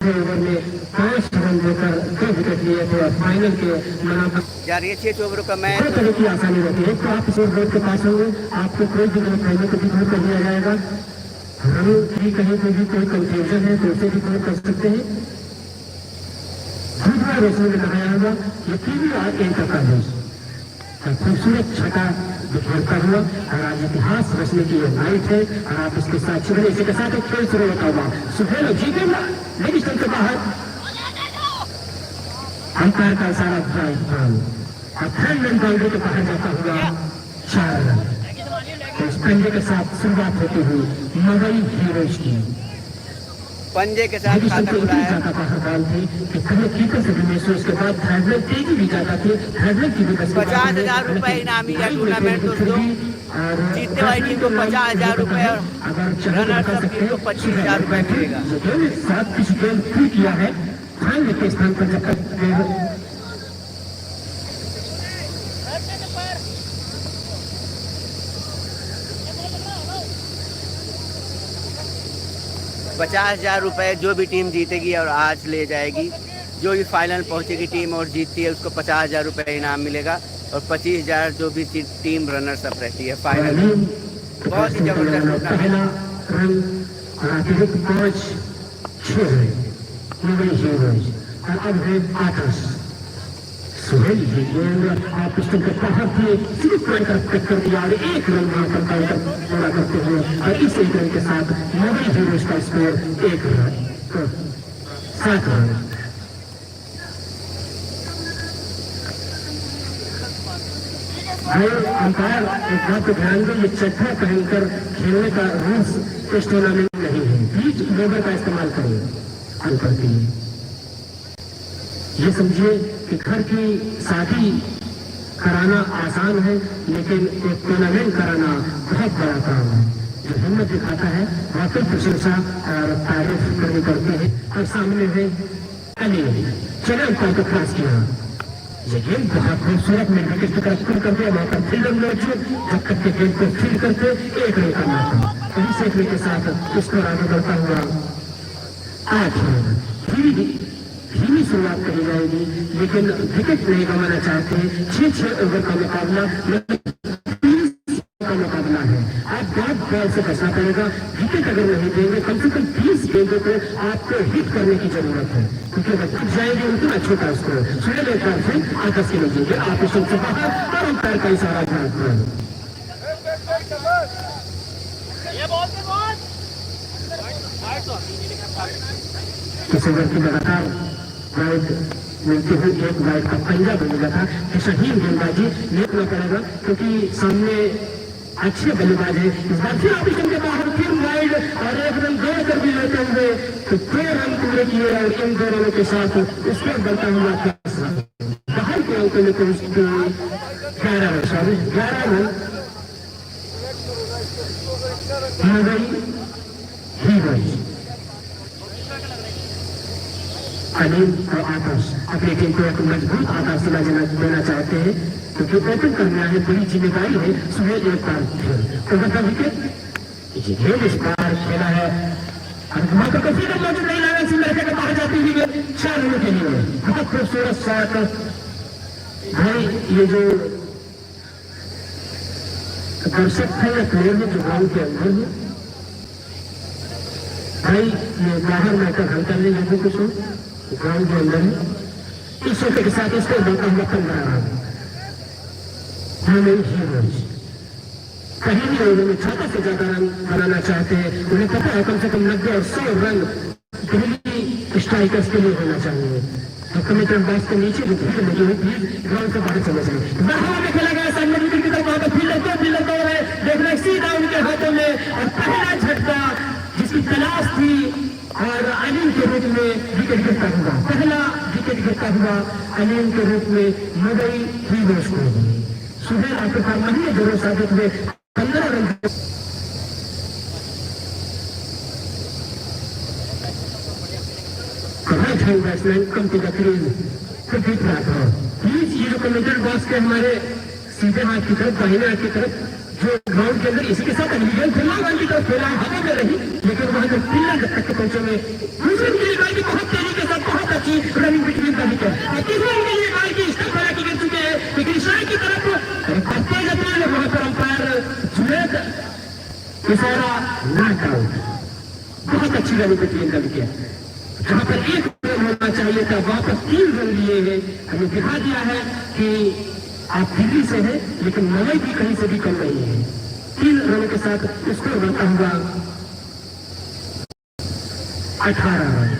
Over में 5 run देकर 2 wicket लिए थे और फाइनल के मुकाबले जा रही है 6 ओवरों का मैच। हर तरह की आसानी रहती है। तो आप इस बोर्ड के पास होंगे, आपको कोई भी गलत फहमी को भी दूर कर दिया जाएगा। हम भी कहीं पे भी कोई कंफ्यूजन है तो उसे भी दूर कर सकते हैं। दूसरा रोशनी में लगाया होगा ये PVR एंकर का न्यूज खूबसूरत छटा बिखेरता हुआ और आज इतिहास रचने की ये नाइट है और आप इसके साथ चुने इसी के साथ एक खेल शुरू होता हुआ सुहेल जीतेगा लेकिन स्टंप के बाहर अंपायर का इशारा ड्राइव बॉल और 3 रन बाउंड्री के बाहर जाता हुआ 4 रन। तो इस पंजे के साथ शुरुआत होती हुई मवई हीरोज की पंजे के साथ खाता हुआ है। उसके बाद तेजी भी जाता थी 50,000 रुपए इनामी है टूर्नामेंट दोस्तों। जीतने वाली टीम को 50,000 रुपए और रनर अप टीम को 25,000 रुपए मिलेगा। सात किसी गेम फ्री किया है के स्थान पर जब तक 50,000 रुपए जो भी टीम जीतेगी और आज ले जाएगी। जो भी फाइनल पहुंचेगी टीम और जीतती है उसको 50,000 रुपए इनाम मिलेगा और 25,000 जो भी टीम रनर्स अप रहती है फाइनल में। बहुत ही जबरदस्त टूर्नामेंट। सुहेल जी आप स्टंप के बाहर थे सिर्फ पॉइंट का टक्कर दिया और 1 रन मारकर काउंटर पूरा करते हुए और इस 1 रन के साथ मवई हीरोज का स्कोर 1 रन 7 रन। अंपायर एक बात को ध्यान दें, ये चड्ढा पहनकर खेलने का रूल्स इस टूर्नामेंट में नहीं है। बीच लेबर का इस्तेमाल करें अंतर के लिए। ये समझिए कि घर की शादी कराना आसान है लेकिन एक टूर्नामेंट कराना बहुत बड़ा काम है। जो हिम्मत दिखाता है वाकई प्रशंसा और तारीफ करनी पड़ती है। और सामने है अली चले अंपायर को क्रॉस किया। ये गेम बहुत खूबसूरत में विकेट की तरफ फील्ड करते हैं वहां पर फील्डर मैच जब तक के गेम को फील्ड करते 1 रन करना था। इस 1 रन के साथ स्कोर आगे बढ़ता हुआ 8 रन। धीमी शुरुआत करी जाएगी लेकिन विकेट नहीं गंवाना चाहते। 6 ओवर का मुकाबला है। आप बैट बॉल से बचना पड़ेगा। विकेट अगर नहीं देंगे कम से कम 30 गेंदों को आपको हिट करने की जरूरत है क्योंकि अगर टूट जाएंगे उतना छोटा स्कोर सुहेल एक बार फिर आपस के लीजिएगा आप इस से बाहर और अंपायर का इशारा ध्यान इस ओवर की लगातार वाइड मिलती हुई 1 वाइड का पंजा बनेगा था कि सही गेंदबाजी देखना पड़ेगा क्योंकि सामने अच्छे बल्लेबाज है। इस बार फिर ऑप्शन के बाहर फिर वाइड और 1 रन जोड़ कर भी लेते हुए तो 2 रन पूरे किए और इन 2 रनों के साथ उसको बनता हुआ बाहर के अंक में तो उसकी 11 रन मवई हीरोज अनिल और आकाश अपनी टीम को एक मजबूत आकाश सिला देना चाहते हैं क्योंकि ओपन करना है बड़ी जिम्मेदारी है। सुहेल एक बार फिर ओवर का विकेट ये गेम इस बार खेला है और को फिर मौजूद नहीं लगा सिमर के बाहर जाती हुई 4 रनों के लिए बहुत खूबसूरत शॉट। भाई ये जो दर्शक है या प्लेयर है जो ग्राउंड के अंदर है भाई ये बाहर मैटर हल करने जैसे कुछ हो ग्राउंड के अंदर है। इस शोटे के साथ इसको देखा हुआ 15 रन कहीं भी लोगों में छोटा से ज्यादा रन बनाना चाहते हैं। उन्हें पता है कम से कम 90 और 100 रन दिल्ली स्ट्राइकर्स के लिए होना चाहिए। तो कमेटी बॉक्स के नीचे जो फील्ड लगी हुई प्लीज ग्राउंड से बाहर चले जाए। बाहर में खेला गया सामने विकेट की तरफ वहां पर फील्डर दौड़ है देखना सीधा उनके हाथों में और पहला झटका जिसकी तलाश थी और अनिल के रूप में विकेट गिरता हुआ पहला विकेट गिरता हुआ अनिल के रूप में मवई हीरोज को सुहेल आखिरकार महीने जरूर साबित हुए 15 run batsman come to the crease फिर प्लीज ये जो कमेंटेड बॉक्स के हमारे सीधे हाथ की तरफ दाहिने हाथ की तरफ जो ग्राउंड के अंदर इसी के साथ अनलीगल खेला की तरफ खेला हवा में रही, लेकिन वहां जब पिल्ला जब तक पहुंचे हुए दूसरे के लिए की बहुत तेजी के साथ बहुत अच्छी रनिंग बिटवीन का विकेट, और तीसरे के लिए बाल की स्टंप वाला की गिर चुके हैं, लेकिन इशारे की तरफ करते जाते हैं वहां पर अंपायर जुनैद इशारा नॉट आउट। बहुत अच्छी रनिंग बिटवीन का विकेट, जहां पर एक रन होना चाहिए था वहां पर 3 रन लिए हैं। हमें दिखा दिया है कि आप दिल्ली से हैं, लेकिन मवई भी कहीं से भी कम नहीं है। 3 रनों के साथ स्कोर बनता हुआ 18 रन।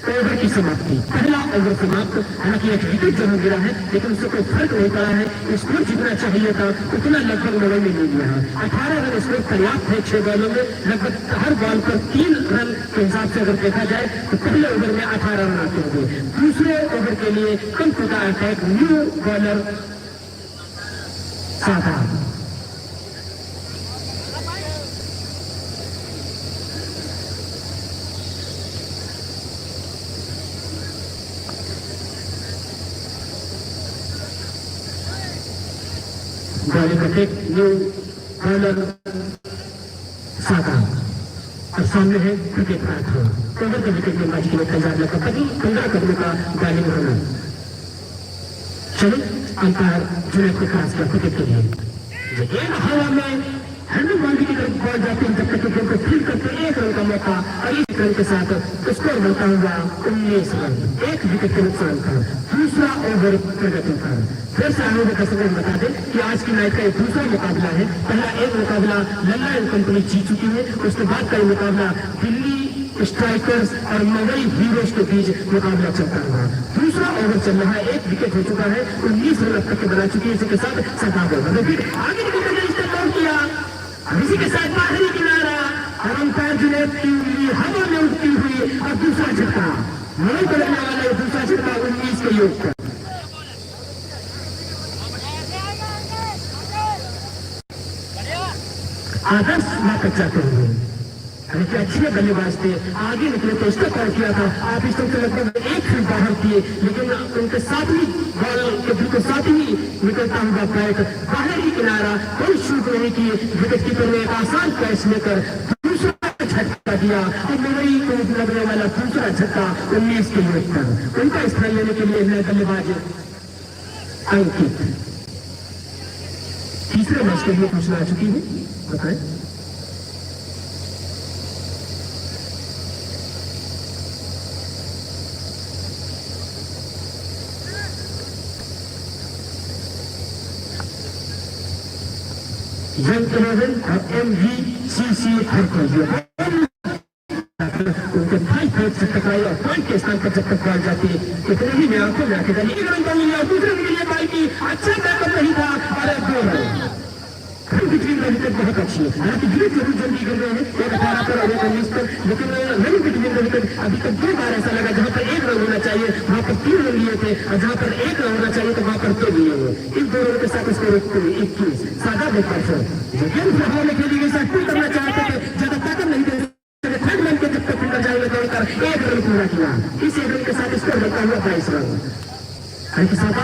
ओवर की समाप्ति, पहला ओवर समाप्त। हालांकि एक विकेट जरूर गिरा है, लेकिन उससे कोई फर्क नहीं पड़ा है। स्कोर जितना चाहिए था उतना लगभग मवई में नहीं दिया है। 18 रन स्कोर पर्याप्त है 6 बॉलों में। लगभग हर बॉल पर 3 रन के हिसाब से अगर देखा जाए तो पहले ओवर में 18 रन आते हुए, दूसरे ओवर के लिए कम टूटा अटैक न्यू बॉलर साधा। बॉलिंग अटैक न्यू बॉलर साधा, और सामने है क्रिकेट मैच। ओवर के विकेट में मैच के लिए तैयार लगभग 15 कदमों का बॉलिंग होना। चलो अंपायर जुनैद को खास किया क्रिकेट के लिए, लेकिन हवा में हैंडल बाउंड्री की तरफ बॉल जाती है, जब तक गेम को फील्ड करते 1 रन का मौका, और 1 रन के साथ स्कोर बनता हुआ 19 रन, 1 विकेट के नुकसान पर। दूसरा ओवर प्रगति पर फिर से आने दर्शकों को बता दें कि आज की मैच का एक दूसरा मुकाबला है। पहला एक मुकाबला लल्ला एंड कंपनी जीत चुकी है, उसके बाद का मुकाबला दिल्ली स्ट्राइकर्स और मवई हीरोज के बीच मुकाबला चलता हुआ। दूसरा ओवर चल रहा है, 1 विकेट हो चुका है, 19 रन अब तक के बना चुकी है। इसी के साथ 7 ओवर आगे किया, इसी के साथ बाहरी किनारा, और अंपायर जुनैद की उंगली हवा में उठती हुई, और दूसरा झटका नहीं को लगने वाला है। दूसरा झटका 19 के योग पर। आदर्श ना कच्चा हुए, हालांकि अच्छे बल्लेबाज थे, आगे निकले तो इसका कॉल किया था। आप इस तरह लगभग 1 फीट बाहर किए, लेकिन उनके 7वीं बॉल के बिल्कुल 7वीं निकलता हुआ बैट बाहरी किनारा, कोई शूट नहीं किए। विकेट कीपर ने एक आसान कैच लेकर दूसरा झटका दिया, और मवई को लगने वाला दूसरा झटका 19 के योग पर। उनका स्थान लेने के लिए नए बल्लेबाज अंकित तीसरे मैच के लिए घोषणा आ चुकी है, बताएं। यंग 11 और MVCC उनके 5 फीट से टकराई, और पॉइंट के स्थान पर जब तक बॉल जाती है इतने ही में आंखों में आके डाली। 1 रन का मिला, दूसरे के लिए बॉल की अच्छा बैकअप नहीं था, और 2 रन। बिटवीन का विकेट बहुत अच्छी है, हालांकि विकेट जरूर जल्दी गिर रहे हैं, 1 18 पर और 1 19 पर, लेकिन रन बिटवीन का विकेट अभी तक 2 बार ऐसा लगा जहां पर 1 रन होना चाहिए वहां पर 3 रन लिए थे, और जहां पर 1 रन होना चाहिए तो वहां पर 2 लिए हुए। इन 2 रनों के साथ स्कोर 21। सादा बेहतर जो गेम प्रभाव में खेली गई साथ करना चाहते थे, ज्यादा ताकत नहीं दे थर्ड मैन के जब तक फील्डर जाएगा दौड़कर 1 रन पूरा किया। इस 1 रन के साथ स्कोर बनता हुआ 22 रन। हालांकि सादा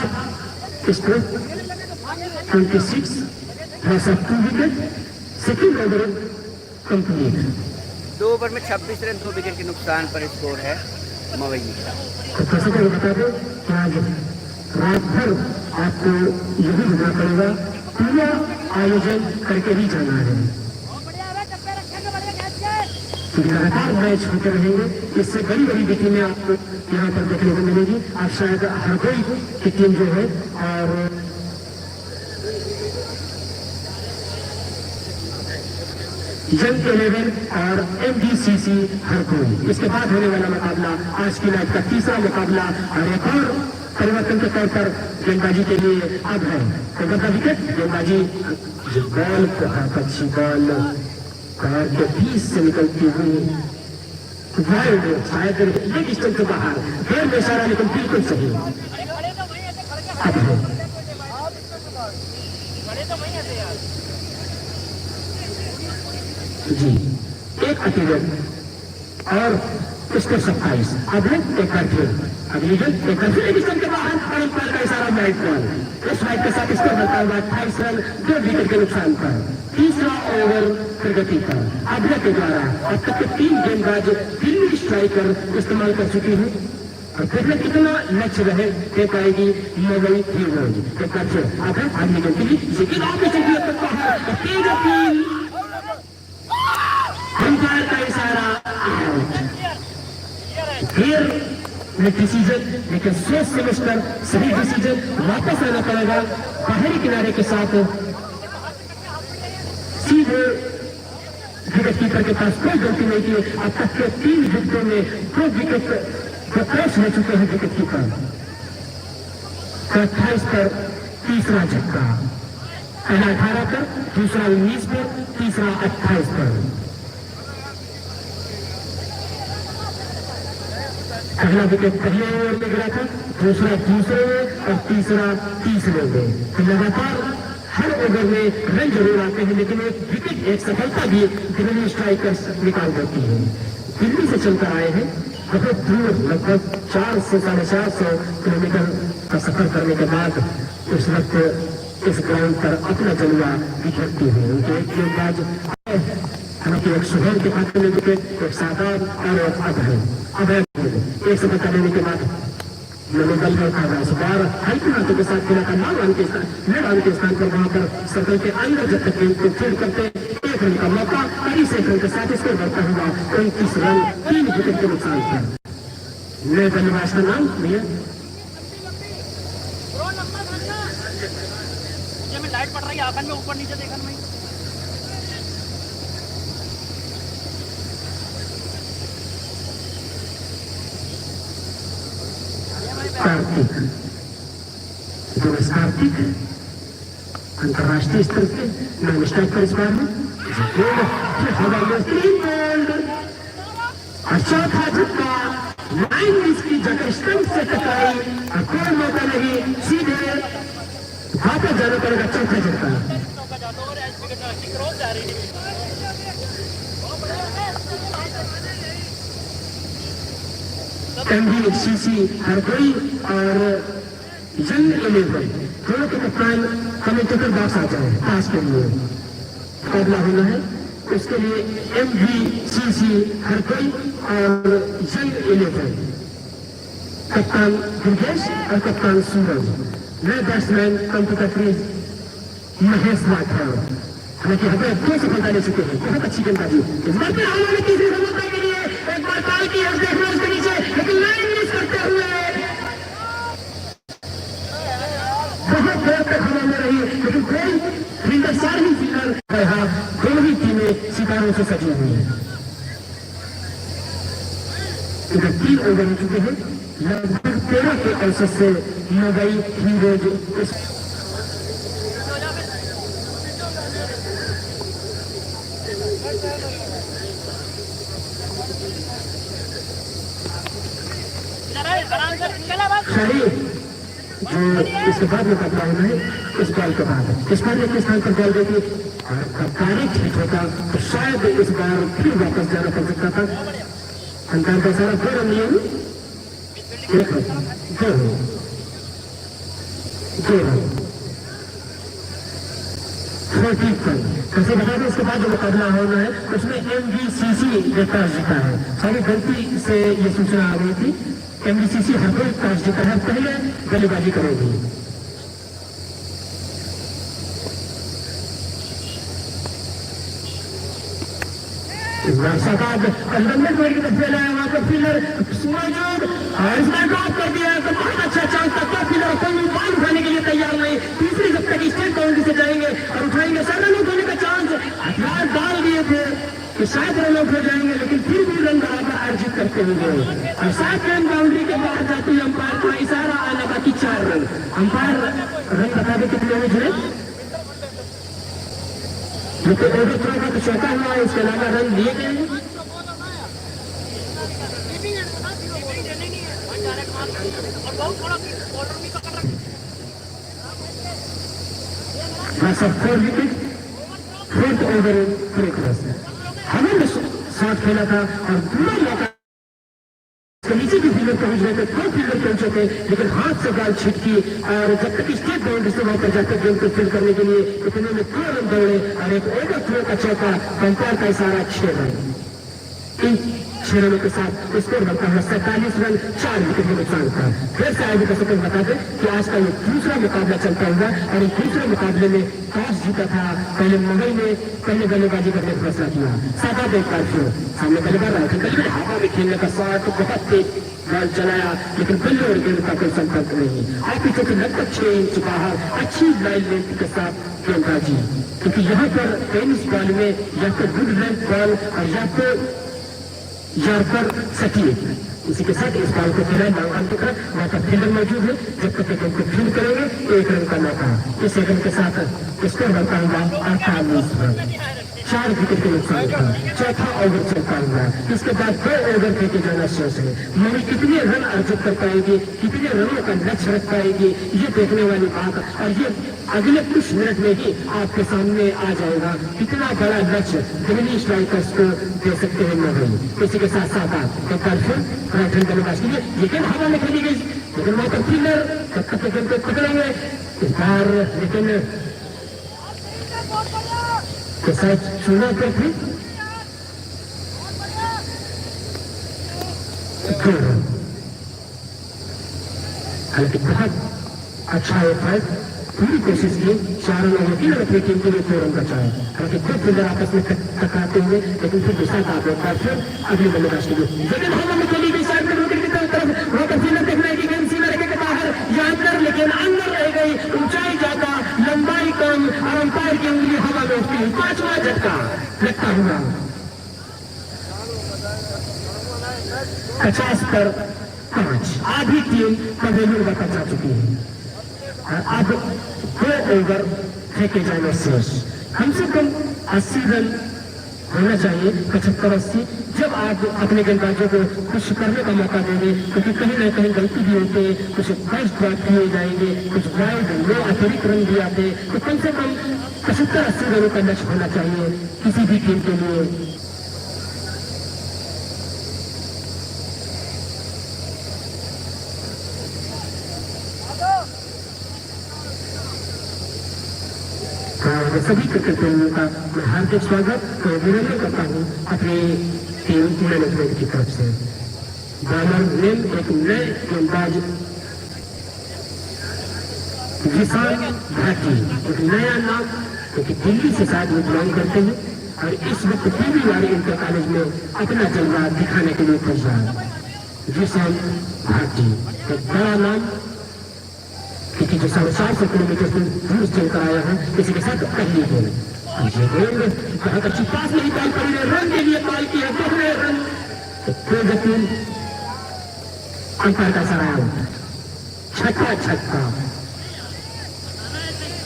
score 26 plus 2 wicket, second over complete. 2 over में 26 रन 2 विकेट के नुकसान पर स्कोर है मवई का। तो कैसे क्या बता दो कि आज रात भर आपको यही घूमना पड़ेगा, पूरा आयोजन करके ही जाना है, क्योंकि लगातार मैच होते रहेंगे। इससे बड़ी बड़ी टीमें आपको यहाँ पर देखने को मिलेगी। आज शायद हरदोई की टीम जो है और यंग 11 और MVCC हरदोई, इसके बाद होने वाला मुकाबला आज की मैच का तीसरा मुकाबला, और एक और परिवर्तन के तौर पर गेंदबाजी के लिए अब है कोलकाता विकेट। गेंदबाजी बॉल बहुत अच्छी बॉल पैर के बीच से निकलती हुई वाइड, शायद लेग स्टंप के बाहर, फिर में इशारा लेकिन बिल्कुल सही। अब है जी 1 अतिरिक्त और स्कोर 27। अब है एक बार फिर अगली एक बार फिर लेग स्टंप के बाहर, और अंपायर का इशारा वाइड बॉल, इस वाइड के साथ स्कोर बनता हुआ 28 रन 2 विकेट के नुकसान पर। तीसरा ओवर प्रगति पर अभय के द्वारा अब तक के 3 गेंदबाज दिल्ली स्ट्राइकर इस्तेमाल कर चुकी है और देखने कितना लक्ष्य रहे दे पाएगी मुंबई हीरोज। एक बार फिर अभय आगे गेंद के लिए लेकिन आगे से भी तक है तेज अपील, अंपायर का इशारा आउट। फिर डिसीजन, लेकिन सोच सेमेस्टर सही डिसीजन, वापस आना पड़ेगा बाहरी किनारे के साथ सीधे विकेट कीपर के पास कोई गलती नहीं की। अब तक के 3 विकेटों में 2 विकेट क्रैश हो चुके हैं विकेट कीपर। 28 पर तीसरा झटका, पहला 18 पर, दूसरा 19 पर, तीसरा 28 पर। पहला विकेट पहले ओवर में गिरा था, दूसरा दूसरे में और तीसरा तीसरे में। तो लगातार हर ओवर में रन जरूर आते हैं लेकिन एक विकेट, एक सफलता भी दिल्ली स्ट्राइकर्स निकाल देती है। दिल्ली से चलकर आए हैं बहुत दूर, लगभग 400 से 450 किलोमीटर का सफर करने के बाद उस वक्त इस ग्राउंड पर अपना जलवा बिखरती है। उनके एक गेंदबाज हालांकि एक सुहेल के खाते में विकेट, एक सादाब और एक अभय एक सफलता लेने के बाद मनोबल में था इस बार हल्के हाथों के साथ खेला था लाल के स्थान पर। वहां पर सर्कल के अंदर जब तक गेंद को फील्ड करते 1 रन का मौका, 30 रन के साथ इसको बढ़ता हुआ 29 रन 3 विकेट के नुकसान पर। नए बल्लेबाज का नाम भैया लाइट पड़ रही है आंखन में, ऊपर नीचे देखने में कार्तिक, कार्तिक अंतर्राष्ट्रीय स्तर के नॉन स्ट्राइकर इस बार है। चौथा झटका, 9 की जगह स्टंप से टकराई और कोई मौका नहीं, सीधे वापस जाना पड़ेगा। चौथा झटका MVCC हर कोई और यंग 11 दोनों के कप्तान कमेंटेटर बॉक्स आ जाए पास के लिए मुकाबला होना है। उसके लिए MVCC हर कोई और यंग 11 कप्तान दुर्गेश और कप्तान सूरज, नए batsman computer freeze Mahesh Rathore. हालांकि हमें 2 सफलता ले चुके हैं, बहुत अच्छी गेंदबाजी। इस बार फिर हमने तीसरी सफलता के लिए एक बार कॉल की उसके नीचे, लेकिन लाइन मिस करते हुए बहुत देर तक हवा में रही, लेकिन कोई फील्डर, सारे ही फील्डर दोनों ही टीमें सितारों से सजी हुई है। इधर 3 ओवर हो चुके हैं, लगभग 13 के औसत से मुंबई हीरोज जो इसके बाद मुकाबला होना है इस बॉल के बाद। इस बार एक स्थान पर बॉल देती और कप्तानी ठीक होता तो शायद इस बार फिर वापस जाना पड़ सकता था। अंतर का सारा 2 रन लिए, 2 रन 40 रन। कैसे बता दें इसके बाद जो मुकाबला होना है उसमें MVCC ने टॉस जीता है। सारी गलती से ये सूचना आ गई थी। MVCC हर कोई टॉस जीता है, पहले बल्लेबाजी करेगी। अंदर की तरफ फैला है, वहां पर फील्डर मौजूद और इसमें ड्रॉप कर दिया तो बहुत अच्छा चांस था। तो फील्डर कोई बॉल उठाने के लिए तैयार नहीं। तीसरी जब तक स्टेट बाउंड्री से जाएंगे और उठाएंगे, सर रन उठाने का चांस हथियार डाल दिए थे कि शायद रन आउट हो जाएंगे, लेकिन फिर भी रन बराबर अर्जित करते हुए और 7 रन बाउंड्री के बाहर जाती है। अंपायर का इशारा आना बाकी 4 रन। अंपायर रन बता दे कितने हुए जुड़े, जो ओवर थ्रो का तो चौका हुआ है, इसके अलावा रन दिए गए हैं। बस अब 4 विकेट, 4th ओवर प्रोग्रेस। हमें शॉट खेला था और पूरा मौका नीचे भी फील्डर पहुंच गए थे, 2 फील्डर पहुंचे थे, लेकिन हाथ से बॉल छिटकी और जब तक स्टेट बाउंड्री से वहां पर जाकर गेंद को फील्ड करने के लिए इतने में 2 रन दौड़े और एक ओवर थ्रो का चौका, पंपायर का इशारा 6 रन। इन 6 रनों के साथ स्कोर बनता है 47 रन, 4 विकेट के नुकसान का। फिर से आगे का बता दें कि आज का ये दूसरा मुकाबला चलता हुआ और इस दूसरे मुकाबले में टॉस जीता था पहले मुंबई ने, पहले बल्लेबाजी करने का फैसला किया। 7 एक बार फिर सामने बल्लेबाज रहा था, हवा में खेलने का शॉट बहुत तेज बॉल चलाया, लेकिन बल्ले और गेंद का कोई संपर्क नहीं। आप पीछे से लगभग 6 इंच बाहर अच्छी लाइन लेंथ के साथ गेंदबाजी, क्योंकि यहाँ पर टेनिस बॉल में या तो गुड लेंथ बॉल और या तो यार्कर सटीक, इसी के साथ इस बॉल को खेला नाम तक वहां पर फील्डर मौजूद है। जब तक गेंद को फील्ड करेंगे 1 रन का मौका। इस रन के साथ स्कोर बनता हुआ 48 रन, 4 विकेट के नुकसान का। चौथा ओवर चलता हुआ, इसके बाद 2 ओवर फेंके जाना शेष है। मगर कितने रन अर्जित कर पाएगी, कितने रनों का लक्ष्य रख पाएगी, ये देखने वाली बात, और ये अगले कुछ मिनट में ही आपके सामने आ जाएगा कितना बड़ा लक्ष्य दिल्ली स्ट्राइकर्स को दे सकते हैं मुंबई। इसी के साथ साथ आप एक बार फिर राइट हैंड बल्लेबाज के लिए ये गेंद हवा में खेली गई, लेकिन वहां पर फील्डर जब तक गेंद को पकड़ेंगे इस बार, लेकिन के साथ चुना पर भी हालांकि बहुत अच्छा है, पूरी कोशिश की 4 रन और 3 रन अपनी टीम के लिए 2 रन बचाए। हालांकि 2 फील्डर आपस में टकराते हुए, लेकिन फिर दूसरा का आप फिर अगले बल्लेबाज के लिए लेकिन हवा में चली गई साइड में विकेट की तरफ, वहां पर फील्डर देखना है कि गेंद सीमा रेखा के बाहर या अंदर, लेकिन अंदर रह गई, ऊंचाई ज्यादा लंबाई कम और अंपायर की उंगली हवा में उठती। 5वां झटका लगता हुआ 50 पर 5, आधी टीम पवेलियन का जा चुकी है। अब 2 ओवर फेंके जाने शेष, कम से कम 80 रन होना चाहिए, 75-80। जब आप अपने गेंदबाजों को कुछ करने का मौका देंगे, क्योंकि कहीं ना कहीं गलती भी होते हैं, कुछ फर्स्ट ड्रॉप किए जाएंगे, कुछ वाइड लो अतिरिक्त रन भी आते हैं, तो कम से कम 75-80 रनों का लक्ष्य होना चाहिए किसी भी टीम के लिए। सभी क्रिकेट प्रेमियों का मैं हार्दिक स्वागत और अभिनंदन करता हूँ अपने टीम मैनेजमेंट की तरफ से। बॉलर नेम एक नए गेंदबाज विशाल भाटी, एक नया नाम, क्योंकि दिल्ली से शायद वो बिलोंग करते हैं और इस वक्त पीवीआर इंटर कॉलेज में अपना जलवा दिखाने के लिए तैयार। विशाल भाटी एक बड़ा नाम, क्योंकि जो 450 किलोमीटर से दूर चलकर आया है, किसी के साथ पहली गेंद ये गेंद बहुत अच्छी पास नहीं पाल पड़ी है, रन के लिए पाल किया, 2 रन, तो यकीन अंपायर का सराय, 6ठा छक्का,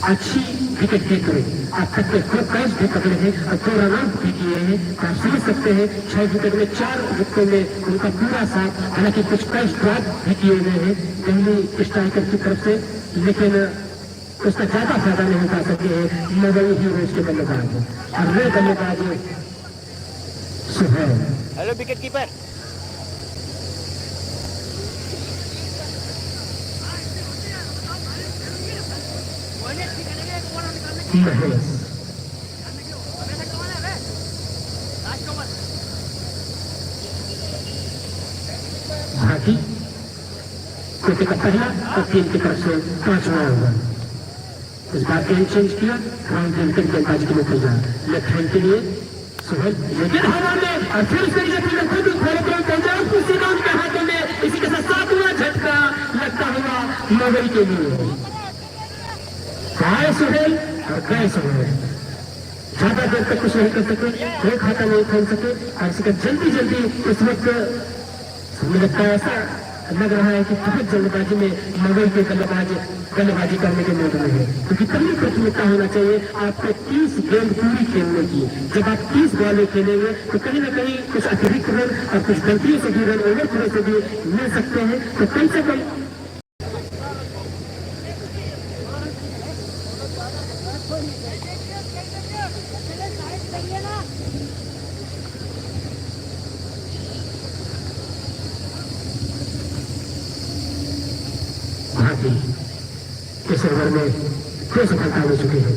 अच्छी विकेट कीपर, आप सकते खूब कैच भी पकड़े हैं और 2 रन आउट भी किए हैं। आप समझ सकते हैं 6 विकेट में 4 विकेटों में उनका पूरा साथ, हालांकि कुछ कैच ड्रॉप भी किए गए हैं पहली स्ट्राइकर की तरफ से, लेकिन उसका ज्यादा फायदा नहीं उठा सके हैं मुंबई हीरोज के बल्लेबाज। और वे बल्लेबाज Suhail, hello wicket keeper, Mahesh, Bhati कोटे का पहला और टीम की तरफ से 5वां ओवर। इस बार गेंद चेंज किया, राउंड गेंद गेंदबाजी के लिए तैयार, लेफ्ट हैंड के लिए सुहेल, लेकिन हवा में और फिर उसके लिए खुद पंजाब कुर्सीकाउंट के हाथों में। इसी के साथ 7वां झटका लगता हुआ मुंबई के लिए। आए सुहेल और गए सुहेल, ज्यादा देर तक कुछ नहीं कर सके, कोई खाता नहीं खोल सके और इसका जल्दी जल्दी इस वक्त मुझे लगता है ऐसा लग रहा है कि बहुत जल्दबाजी में मुंबई के बल्लेबाजी करने के मूड में है, क्योंकि पहली प्राथमिकता होना चाहिए आपको 30 गेंद पूरी खेलने की। जब आप 30 बॉलें खेलेंगे तो कहीं ना कहीं कुछ अतिरिक्त रन और कुछ गलतियों से भी रन ओवर थ्रो से भी मिल सकते हैं, तो कम से कम भारती इस ओवर में 2 सफलता हो चुके हैं।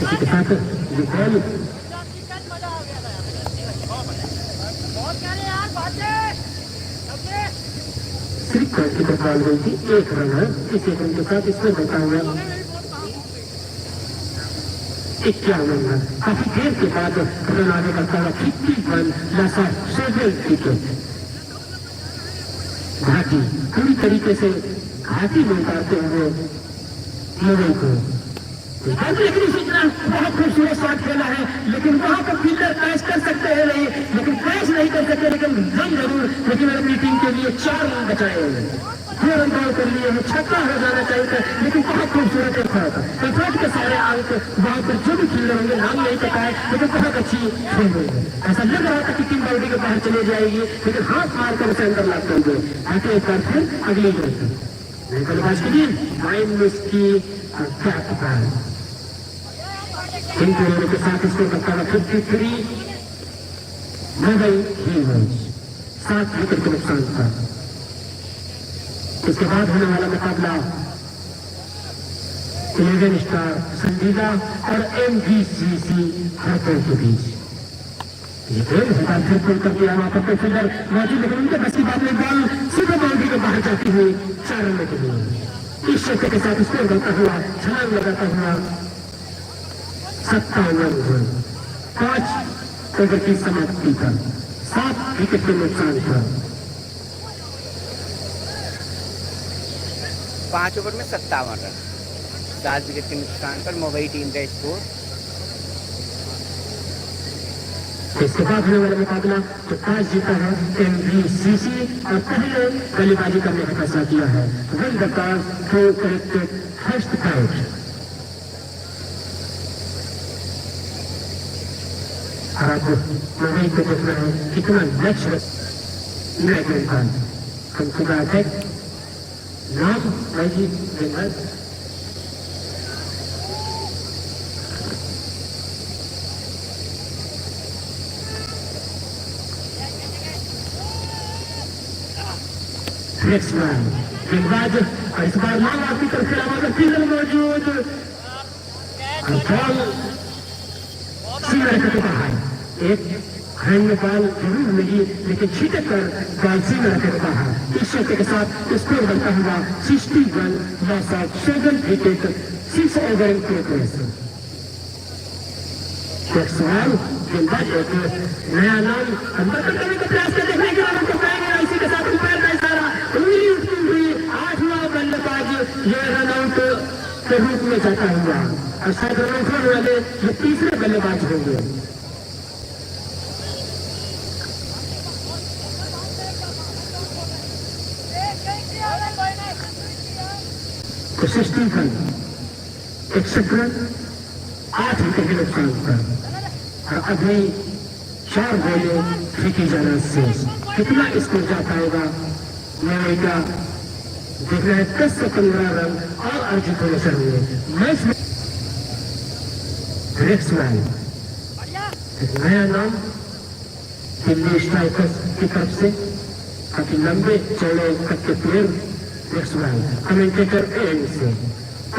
इसी के साथ ये बॉल सिर्फ की तरफ बॉल गई थी। 1 रन है इस 1 रन के साथ इसमें बता हुआ 51 रन। काफी देर के बाद रन आने करता हुआ 51 लासा 7 विकेट। घाटी पूरी तरीके से घाटी में उतारते हुए मुंबई को लेकिन इतना बहुत खूबसूरत शॉट खेला है, लेकिन वहां पर फील्डर कैच कर सकते हैं नहीं, लेकिन कैच नहीं कर सकते, लेकिन रन जरूर, लेकिन अपनी टीम के लिए 4 रन बचाए हैं। 2 रन बॉल कर लिए हैं, छक्का हो जाना चाहिए था, लेकिन बहुत खूबसूरत एफर्ट के सारे अंक वहां पर जो भी फील्डर होंगे नाम नहीं पता है, लेकिन बहुत अच्छी खेल हुई है। ऐसा लग रहा था कि टीम बाउंड्री के बाहर चले जाएगी, लेकिन हाथ मारकर उसे अंदर लाते हुए आगे एक बार फिर अगली बल्लेबाज के लिए माइंड में इसकी इन दोनों के साथ इसको करता हुआ 53 मुंबई इंडियंस 7 विकेट के नुकसान पर। इसके बाद होने वाला मुकाबला 11 स्टार संजीदा और MVCC हरपुर के बीच। ये खेल फिर पुल कर दिया वहां पर फील्डर मौजूद, लेकिन उनके बस की बात में बॉल सीधे बाउंड्री के बाहर जाती हुई 4 रन के लिए इस क्षेत्र के साथ स्कोर करता हुआ छलांग लगाता हुआ 57 रन 5 ओवर की समाप्ति पर 7 विकेट के नुकसान पर। 5 ओवर में 57 रन 7 विकेट के नुकसान पर मुंबई टीम का स्कोर। इसके बाद होने वाला मुकाबला जो टॉस जीता है MVCC और पहले बल्लेबाजी करने का फैसला किया है। Win the toss to corrected first out. और आप मुंबई को देख रहे हैं कितना लक्ष्य नाम भाई नेक्स्ट मैन गेंदबाज और इस बार लाल आपकी तरफ से फील्डर मौजूद बॉल सीमा रखे बाहर। एक हैंड में बॉल जरूर लगी, लेकिन छीटे कर बॉल सीमा रखे बाहर। इस क्षेत्र के साथ स्कोर बनता हुआ 61 loss of 7 wicket 6 over in progress. सवाल गेंदबाज एक नया नाम अंदर करने का प्रयास कर देखने के बाद उनको पाएंगे। इसी के साथ ऊपर का इशारा उंगली उठती हुई 8वां बल्लेबाज ये रन आउट के रूप में जाता हुआ और शायद रन आउट होने वाले ये तीसरे बल्लेबाज होंगे। तो 60 रन 61 रन 8 विकेट के नुकसान पर और अभी 4 बॉलें फेंकी जाना शेष। कितना स्कोर जा पाएगा मुंबई का देखना है। 10 से 15 रन और अर्जित होने चाहिए मैच में। नेक्स्ट मैन एक नया नाम दिल्ली स्ट्राइकर्स की तरफ से काफी लंबे चौड़े कद के player. Next man commentator and से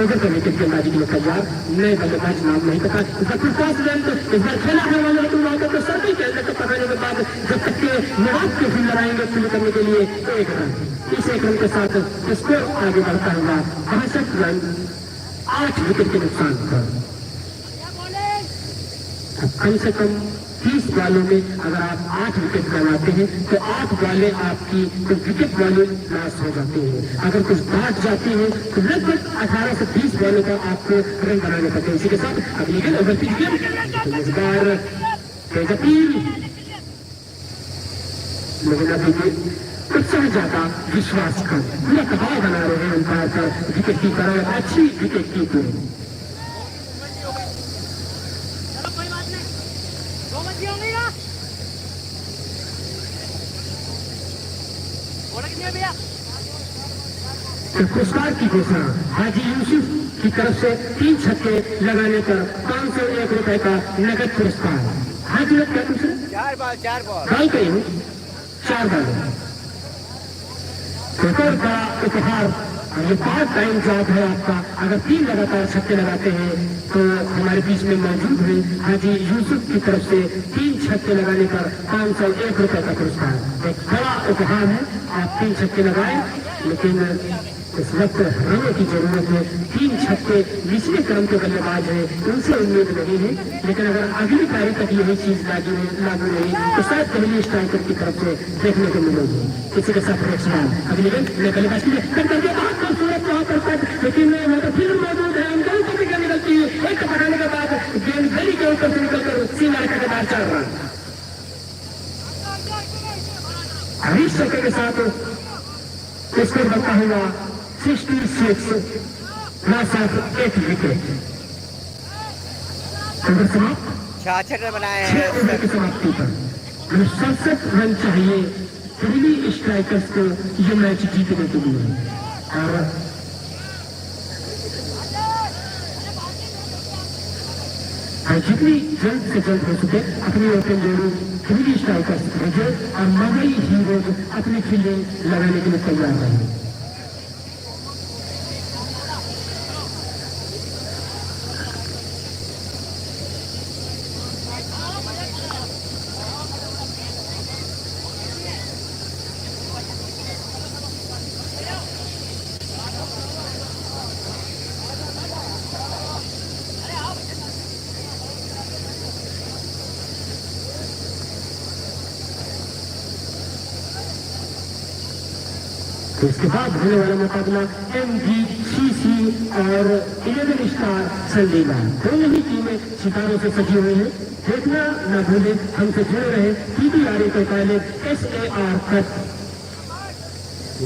ओवर का विकेट गेंदबाजी के लिए तैयार। नए बल्लेबाज नाम नहीं पता। इस बार खेला है वाले तो सर्दी के अंदर पकड़ने के बाद जब तक के नवाब के फील्डर आएंगे फील्ड करने के लिए 1 रन। इस 1 रन के साथ स्कोर आगे बढ़ता हुआ 62 रन 8 विकेट के नुकसान पर। कम से कम 30 बॉलों में अगर आप 8 विकेट गंवाते हैं तो 8 बॉलें आपकी विकेट वाले लॉस हो जाती हैं। अगर कुछ बात जाती है तो लगभग 18 से 20 बॉलों का आपको रन बनाने पड़ते हैं। इसी के साथ अगली गेंद ओवर की गेंद इस बार तेज अपील लेकिन अभी भी उत्साह ज्यादा विश्वास का पूरा दबाव बना रहे हैं अंपायर पर विकेट की तरह अच्छी विकेट कीपिंग। पुरस्कार की घोषणा हाजी यूसुफ की तरफ से 3 छक्के लगाने पर 501 रुपए का नगद पुरस्कार। हाजी लोग क्या पूछ रहे? 4 बॉल बाल कहीं हूँ 4 बॉल एक और बड़ा उपहार, ये पार्ट टाइम जॉब है आपका। अगर 3 लगातार छक्के लगाते हैं तो हमारे बीच में मौजूद है हाजी यूसुफ की तरफ से 3 छक्के लगाने पर 501 रुपए का पुरस्कार। एक बड़ा उपहार है। आप 3 छक्के लगाए, लेकिन इस वक्त रहने की जरूरत है। 3 छक्के निचले क्रम के बल्लेबाज है, उनसे उम्मीद नहीं है, लेकिन अगर अगली पारी तक यही चीज लागू रही तो शायद पहली स्ट्राइकर की तरफ से देखने को मिलेगी। किसी के साथ अगली गेंद बल्लेबाज की खूबसूरत वहां पर, लेकिन वहां पर फिल्म मौजूद है। अंदर से भी गेंद निकलती है, एक बढ़ाने के बाद गेंद गली के ऊपर से निकलकर सीमा रेखा के बाहर चल रहा है। हरीश चक्कर के साथ स्कोर बनता हुआ 66 8 विकेट। समाप्त 66 रन बनाए हैं। की समाप्ति पर 67 रन चाहिए दिल्ली स्ट्राइकर्स को ये मैच जीतने के लिए। और जितनी जल्द से जल्द हो सके अपनी ओपन जोड़ी दिल्ली स्ट्राइकर्स भेजे और मुंबई हीरोज अपनी फील्डिंग लगाने के लिए तैयार रहे। तो इसके बाद होने वाला मुकाबला MGCC और 11 स्टार संडीला, दोनों ही टीमें सितारों से सजी हुई हैं। देखना न भूलें, हमसे जुड़े रहे। PBRA के पहले SAR कप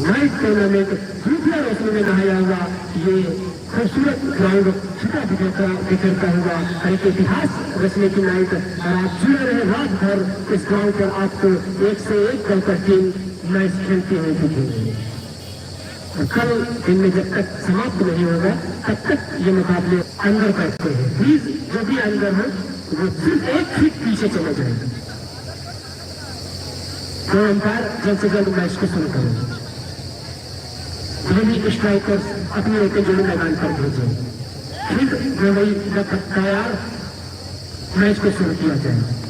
नाइट टूर्नामेंट दूसरा रोशनी में नहाया हुआ ये खूबसूरत ग्राउंड छुटा बिखरता हुआ एक इतिहास रचने की नाइट। और आप जुड़े रहे रात भर इस ग्राउंड पर। आपको 1 से 1 दलकर टीम मैच खेलती हुई दिखेगी। कल दिन में जब तक समाप्त नहीं होगा तब तक ये मुकाबले अंदर बैठते हैं। प्लीज जो भी अंदर हो वो सिर्फ 1 फीट पीछे चले जाएंगे। तो अंपायर जल्द से जल्द मैच को शुरू करें। दिल्ली स्ट्राइकर्स अपने ओपन जोड़ी मैदान पर भेजें, फिर मुंबई जब तैयार मैच को शुरू किया जाए।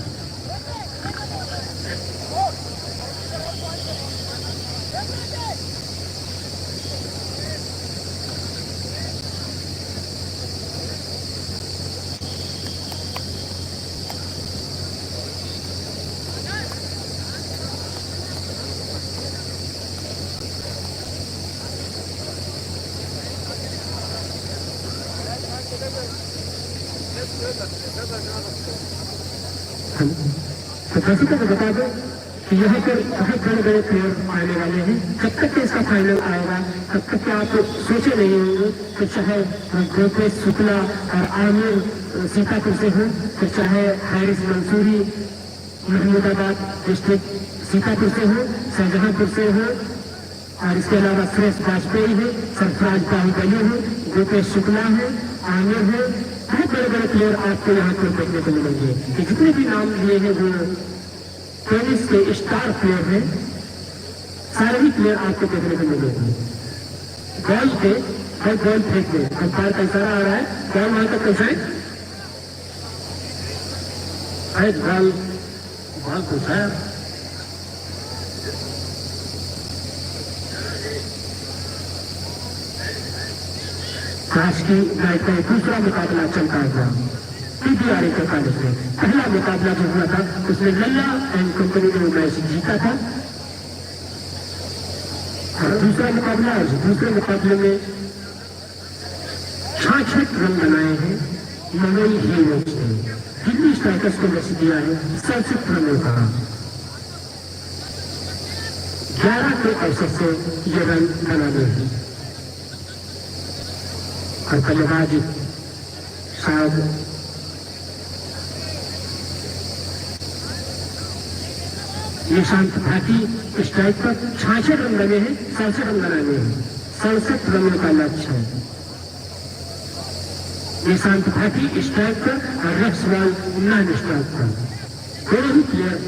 तो जैसे तो बता दो कि यहाँ पर बहुत बड़े बड़े प्लेयर आने वाले हैं। जब तक इसका फाइनल आएगा तब तक आप सोचे नहीं होंगे कि चाहे गोपेश शुक्ला और आमिर सीतापुर से हो, फिर चाहे हारिस मंसूरी महमूदाबाद डिस्ट्रिक्ट सीतापुर से हो, शाहजहांपुर से हो, और इसके अलावा सुरेश वाजपेयी है, सरफराज बाहुबली है, गोपेश शुक्ला है, आमिर है। बहुत बड़े बड़े प्लेयर आपको यहाँ पर देखने को मिलेंगे। कि जितने भी नाम लिए हैं वो टेनिस के स्टार प्लेयर हैं, सारे ही प्लेयर आपको देखने को मिलेंगे। बॉल पे बॉल फेंक दे, अंपायर का इशारा आ रहा है, बॉल वहां तक पहुंचाए, बॉल पहुंचाया। आज की नाइट का दूसरा मुकाबला चलता हुआ PBRA के कॉलेज में। पहला मुकाबला जो हुआ था उसमें लल्ला एंड कंपनी ने मैच जीता था। और दूसरा मुकाबला, दूसरे मुकाबले में 66 रन बनाए हैं मुंबई हीरोज ने। दिल्ली स्ट्राइकर्स को मैच दिया है 67 रनों का। 11 के औसत से ये रन बनाने हैं। और बल्लेबाज शायद निशांत भाटी स्ट्राइक पर 66 रन बने हैं, 67 रन बनाने हैं। 67 रनों का लक्ष्य है। निशांत भाटी स्ट्राइक पर और रक्सवाल नॉन स्ट्राइक पर। दोनों ही प्लेयर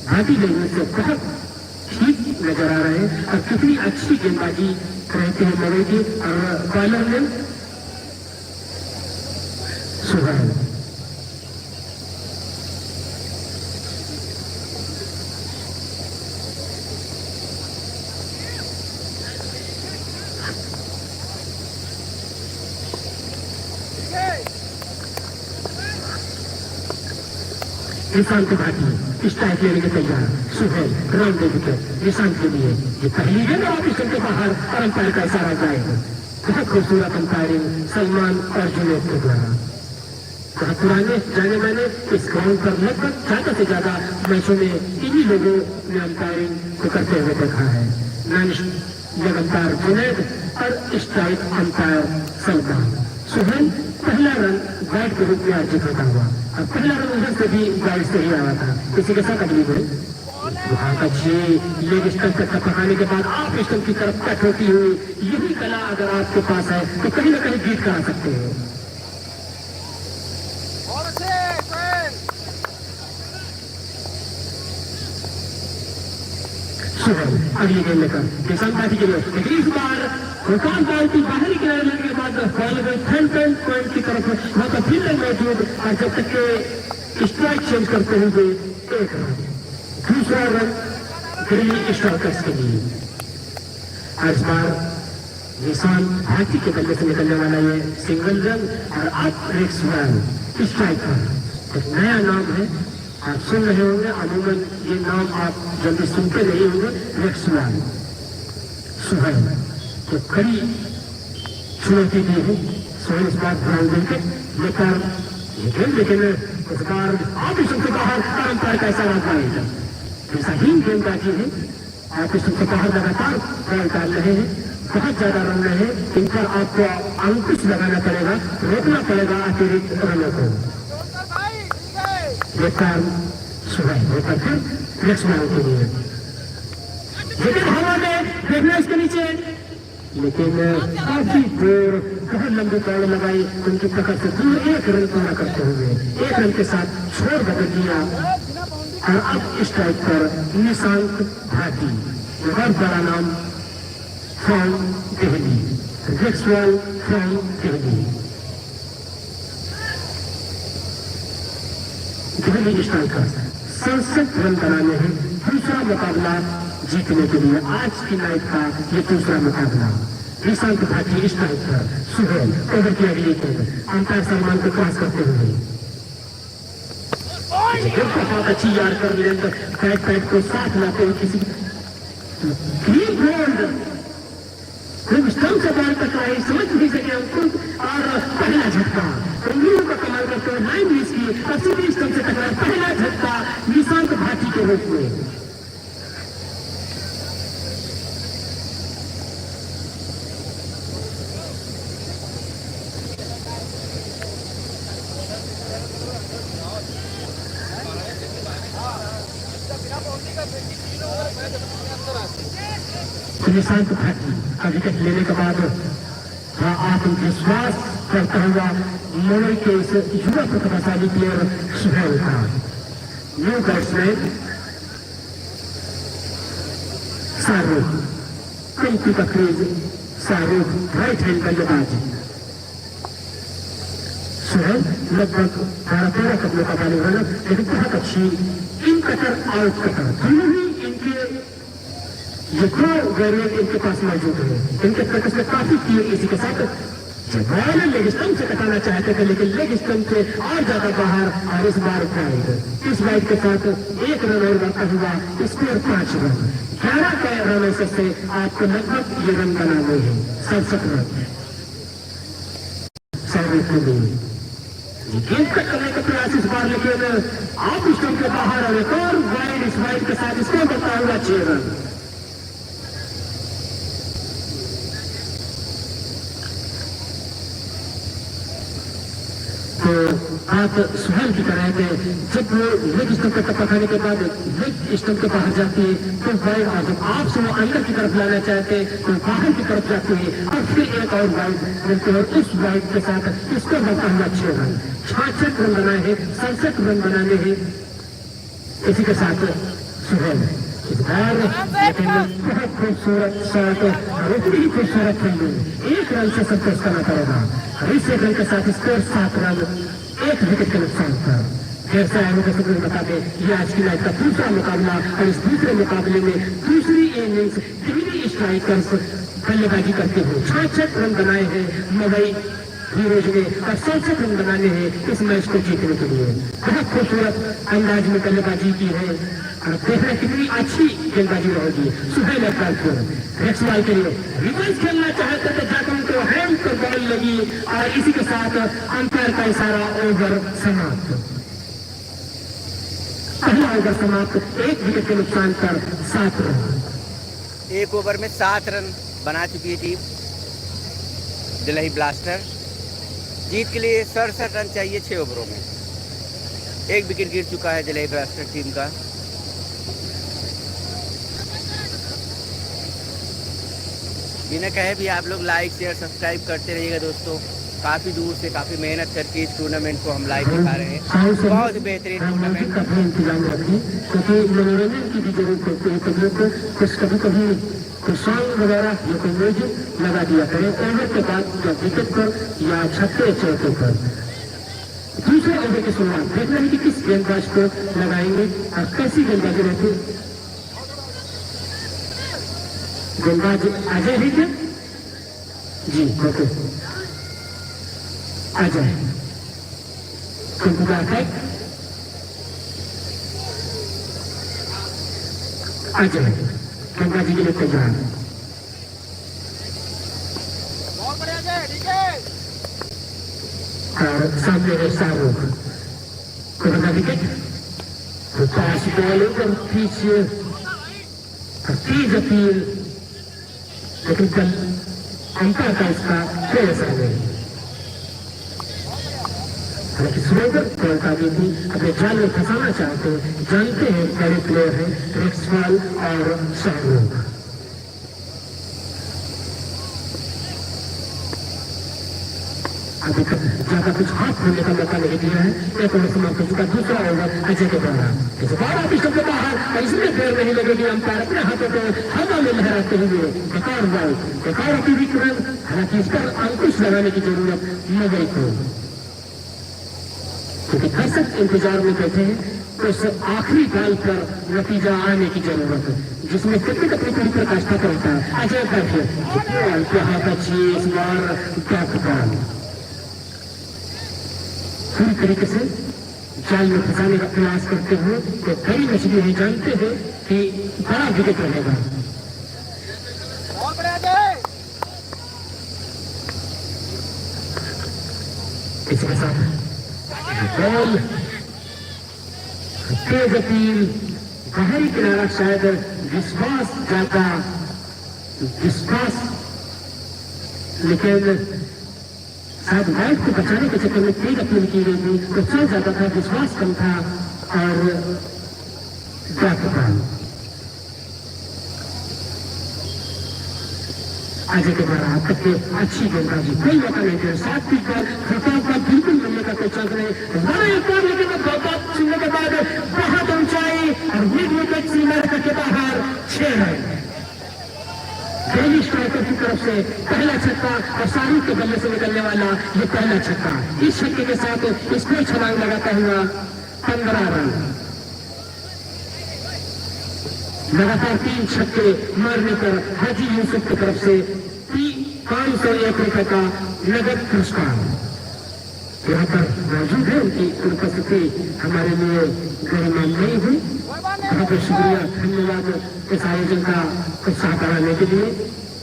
भाटी लेने से बहुत ठीक नजर आ रहे हैं और कितनी अच्छी गेंदबाजी रहती है मरे की। और बॉलर ने सुहेल निशांत भाटी स्ट्राइक लेने के तैयार। सुहेल राउंड दे विकेट निशांत के लिए। ये पहली गेंद और ऑप्शन के बाहर और अंपायर का इशारा जाएगा। बहुत खूबसूरत अंपायरिंग सलमान और जुनेद के द्वारा। बहुत पुराने जाने मैंने इस ग्राउंड पर लगभग ज्यादा से ज्यादा मैचों में इन्हीं लोगों ने अंपायरिंग को करते हुए देखा है। नॉन अंपायर जुनेद और स्ट्राइक अंपायर सलमान। सुहेल पहला रन वाइड के रूप में अर्जित होता हुआ और पहला रन उधर से भी वाइड से ही आया था। इसी के साथ अगली बॉल बहुत अच्छी लेग स्टंप तक पकाने के बाद आप स्टंप की तरफ कट होती हुई। यही कला अगर आपके पास है तो कहीं ना कहीं बीट करा सकते हो। सुहेल अगली गेंद लेकर किसान पार्टी के लिए लेकिन इस बार गोपाल बॉल की बाहरी किनारे लगने के बाद बॉल गई थर्ड पॉइंट की तरफ। वहां का फील्डर मौजूद और जब तक के स्ट्राइक चेंज करते हुए एक रन। दूसरा रन दिल्ली स्ट्राइकर्स के लिए। इस बार निशान भाटी के बल्ले से निकलने वाला ये सिंगल रन और अब रिक्स वैन स्ट्राइकर एक नया नाम है। आप सुन रहे होंगे अमूमन ये नाम आप जल्दी सुनते नहीं होंगे। रिक्स वैन सुहेल तो कड़ी चुनौती दी है। सुहेल इस बार ग्राउंड लेकर लेकिन इस बार आप सबसे बाहर अंपायर का इशारा पाएगा। ऐसा ही गेंदबाजी है। आप सबसे बाहर लगातार बॉल डाल रहे हैं। बहुत ज्यादा रन रहे हैं। इन पर आपको अंकुश लगाना पड़ेगा, रोकना पड़ेगा अतिरिक्त रनों को। लेकर सुहेल होकर फिर लक्ष्मण के लिए लेकिन हवा में देखना इसके नीचे लेकिन काफी दूर बहुत लंबी दौड़ लगाई। उनकी पकड़ से दूर एक रन पूरा करते हुए एक रन के साथ छोड़ बदल दिया। और अब स्ट्राइक पर निशांत भाटी बहुत बड़ा नाम फ्रॉम दिल्ली रिक्सवेल from Delhi. Delhi strikers 67 run बनाने हैं। दूसरा मुकाबला जीतने के लिए आज की नाइट का ये दूसरा मुकाबला। निशांत भाटी स्ट्राइकर सुहेल ओवर की अगली गेंद अंपायर सलमान को क्रॉस करते हुए बहुत अच्छी यार कर लेंगे। पैड को साथ लाते हुए किसी ग्रीन बोल्ड स्टंप से बॉल तक आई समझ नहीं सके अंकुश और पहला झटका उंगलियों का कमाल करते हुए लाइन मिस की और सीधे स्टंप से टकराया। पहला झटका निशांत भाटी के रूप में। निशांत भाटी का विकेट लेने के बाद आत्मविश्वास करता हुआ मुंबई के इस युवा प्रतिभाशाली प्लेयर सुहेल का न्यू बैट्समैन शाहरुख कंपनी का क्रेज। शाहरुख राइट हैंड बल्लेबाज। सुहेल लगभग 12-13 कदमों का बॉलिंग रनर लेकिन बहुत अच्छी इन कटर आउट कटर दोनों ही इनके ये दो वेरिएंट इनके पास मौजूद है। इनके प्रैक्टिस में काफी किए। इसी के साथ बॉल लेग स्टंप से कटाना चाहते थे लेकिन लेग स्टंप से और ज्यादा बाहर और इस बार वाइड। इस वाइड के साथ एक रन और बाकी हुआ। Score 5 run. 11 के रनों से आपको लगभग ये रन बना हुए हैं 67 रन। शाहरुख के लिए गेंद कट करने का प्रयास इस बार लेकिन आप स्टंप के बाहर और एक और वाइड इस वाइड के साथ स्कोर करता हुआ 6 रन। तो आप सुहेल की तरह थे जब वो लेग स्टंप का टप्पा खाने के बाद लेग स्टंप के बाहर जाती है तो वाइड और जब आप से वो अंदर की तरफ लाना चाहते हैं तो बाहर की तरफ जाती है और फिर एक और वाइड मिलते हैं। उस वाइड के साथ इसको बनता हुआ 6 रन। 66 रन बनाए हैं। 67 रन बनाने हैं। इसी के साथ सुहेल इस बार लेकिन बहुत खूबसूरत शॉट और इतनी ही खूबसूरत फील्डिंग, 1 रन से संतोष करना पड़ेगा। और इस 1 रन के साथ स्कोर 7 रन, 1 विकेट के नुकसान पर। फिर से आने के सूत्र बता दें, ये आज की मैच का दूसरा मुकाबला और इस दूसरे मुकाबले में दूसरी इनिंग्स 3 स्ट्राइकर्स बल्लेबाजी करते हुए 66 रन बनाए हैं मुंबई हीरोज ने और 67 रन बनाने हैं इस मैच को जीतने के लिए। बहुत खूबसूरत अंदाज में बल्लेबाजी की है और देखना कितनी अच्छी गेंदबाजी रहेगी। सुहेल अफगान रेक्सवाल के लिए रिवर्स खेलना चाहते थे, जाकर उनको हैंड पर बॉल लगी और इसी के साथ अंपायर का इशारा, ओवर समाप्त। पहला ओवर समाप्त, 1 विकेट के नुकसान पर 7 रन। 1 ओवर में 7 रन बना चुकी है टीम दिल्ली ब्लास्टर। जीत के लिए 67 रन चाहिए 6 ओवरों में। 1 विकेट गिर चुका है दिल्ली ब्लास्टर टीम का। बिना कहे भी आप लोग लाइक शेयर सब्सक्राइब करते रहिएगा दोस्तों। काफ़ी दूर से काफ़ी मेहनत करके इस टूर्नामेंट को हम लाइव दिखा रहे हैं। बहुत बेहतरीन टूर्नामेंट। काफी इंतजाम रखें क्योंकि मनोरंजन की भी जरूरत होती है, तभी को कुछ कभी कभी कुछ सॉन्ग वगैरह या कोई म्यूजिक लगा दिया करें ओवर के बाद, या विकेट पर या छक्के चौके पर। दूसरे ओवर की शुरुआत देखना है कि किस गेंदबाज को लगाएंगे और कैसी गेंदबाजी रहती। गेंदबाज अजय है क्या? जी okay, Ajay computer attack. Ajay गेंदबाजी के लिए तैयार। और सामने है शाहरुख को बना विकेट, तो पास बॉल और पीछे तेज अपील, लेकिन कल अंपायर का इसका कोई असर नहीं। हालांकि सुरेंद्र कोलकाता भी अपने जाल में फंसाना चाहते हैं, जानते हैं बड़े प्लेयर हैं रेक्सवाल और शाहरुख। अभी तक ज्यादा कुछ हाथ खोलने का मौका नहीं दिया है। 1 ओवर समाप्त हो चुका, दूसरा ओवर अजय के द्वारा। इस बार आप इसके बाहर, इसमें देर नहीं लगेगी। अंपायर अपने हाथों को हवा में लहराते हुए बेकार बॉल, बेकार अतिरिक्त रन। हालांकि इस पर अंकुश लगाने की जरूरत मुंबई को, क्योंकि दर्शक इंतजार में बैठे हैं। तो उस आखिरी बॉल पर नतीजा आने की जरूरत है, जिसमें क्रिकेट अपनी पूरी प्रकाष्ठा करता है। अजय करके हाथ अच्छी इस बार बैक बॉल पूरी तरीके से जाल में फंसाने का प्रयास करते हुए, तो कई मछली नहीं जानते हैं कि बड़ा विकेट रहेगा। इसके साथ बॉल तेज अपील, बाहरी किनारा, शायद विश्वास जाता, विश्वास, लेकिन शायद वाइट को बचाने के चक्कर में तेज अपील की गई थी, तो चल जाता था, विश्वास कम था और बैक बॉल। अजय के द्वारा करके अच्छी गेंदबाजी, कोई मौका नहीं दिया। 7 फीट पर खिताब का बिल्कुल मिलने का कोई चांस नहीं। एक बार लेकिन बहुत सुनने के बाद बहुत ऊंचाई और मिड विकेट सीमा के बाहर 6 रन। दिल्ली स्ट्राइकर की तरफ से पहला छक्का और शाहरुख के बल्ले से निकलने वाला ये पहला छक्का। इस छक्के के साथ स्कोर छलांग लगाता हुआ 15 रन। लगातार 3 छक्के मारने पर हाजी यूसुफ की तरफ से 501 रुपए का नगद पुरस्कार यहाँ पर मौजूद है। उनकी उपस्थिति हमारे लिए गरिमामयी हुई। बहुत बहुत शुक्रिया, धन्यवाद इस आयोजन का उत्साह बढ़ाने के लिए।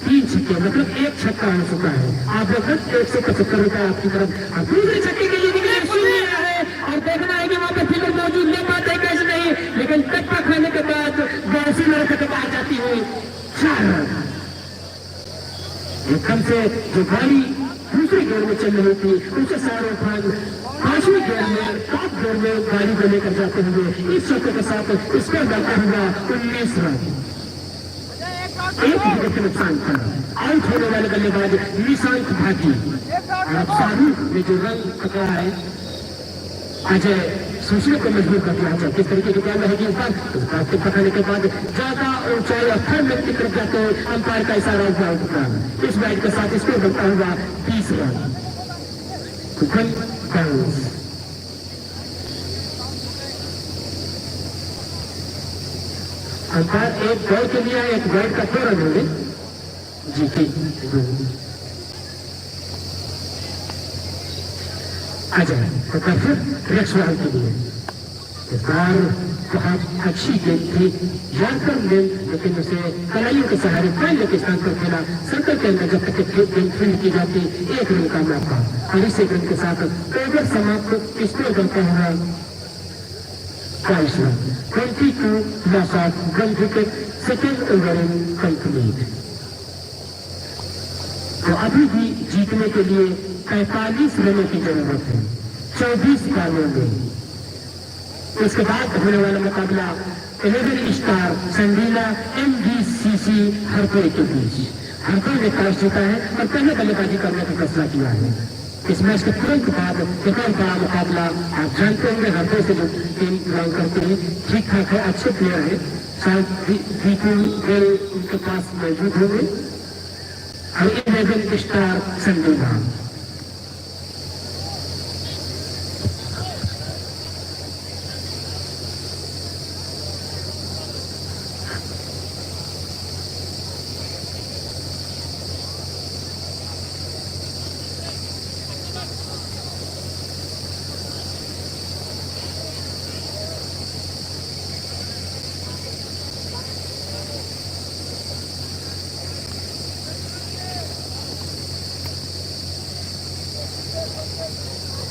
3 छक्के मतलब 1 छक्का हो चुका है। आप लोग 175 रुपए आपकी तरफ, दूसरे छक्के के लिए है और देखना है कि वहाँ पे फिगर मौजूद नहीं पाते कैसे नहीं, लेकिन टक्का खाने के बाद बाउंसी लड़के के बाहर जाती हुई 4 रन। एकदम से जो गाड़ी दूसरी गेयर में चल रही थी, उनसे शाहरुख खान 5वीं गेयर में, टॉप गेयर में गाड़ी को लेकर जाते हुए इस छक्के के साथ स्कोर डालता हुआ 19 रन। 1 विकेट के नुकसान पर आउट होने वाले बल्लेबाज निशांत भाटी। और अब शाहरुख ने जो रन पकड़ा है, अजय सोचने को मजबूर कर दिया जाए किस तरीके की गेंद रहेगी इस बार। इस बार को पकड़ने के बाद ज्यादा ऊंचाई और थर्ड मैच की तरफ जाते हुए अंपायर का इशारा हुआ होगा। इस बैट के साथ स्कोर बनता हुआ 20 रन। अंपायर एक बॉल के लिए एक बैट का 2 रन होंगे जी की आ जाए तो फिर रेक्सवाल के लिए इस बार बहुत अच्छी गेंद थी यादगार गेंद, लेकिन उसे कलाइयों के सहारे पहले के स्थान पर खेला। सर्कल के अंदर जब तक गेंद फील्ड की जाती 1 रन का मौका और इस 1 रन के साथ ओवर समाप्त स्कोर करता हुआ 22 run. 22 loss of 1 wicket. Second over complete. तो अभी भी जीतने के लिए 45 रनों की जरूरत है 24 बालों में। इसके बाद होने वाला मुकाबला 11 स्टार संडीला MGCC हरपुर के बीच। हरपुर ने टॉस जीता है और पहले बल्लेबाजी करने का फैसला किया है। इस मैच के तुरंत बाद एक और बड़ा मुकाबला आप जानते होंगे हरपुर से जो टीम बिलोंग करते हैं ठीक ठाक है, अच्छे प्लेयर है, शायद VPL उनके पास मौजूद होंगे और 11 स्टार संडीला।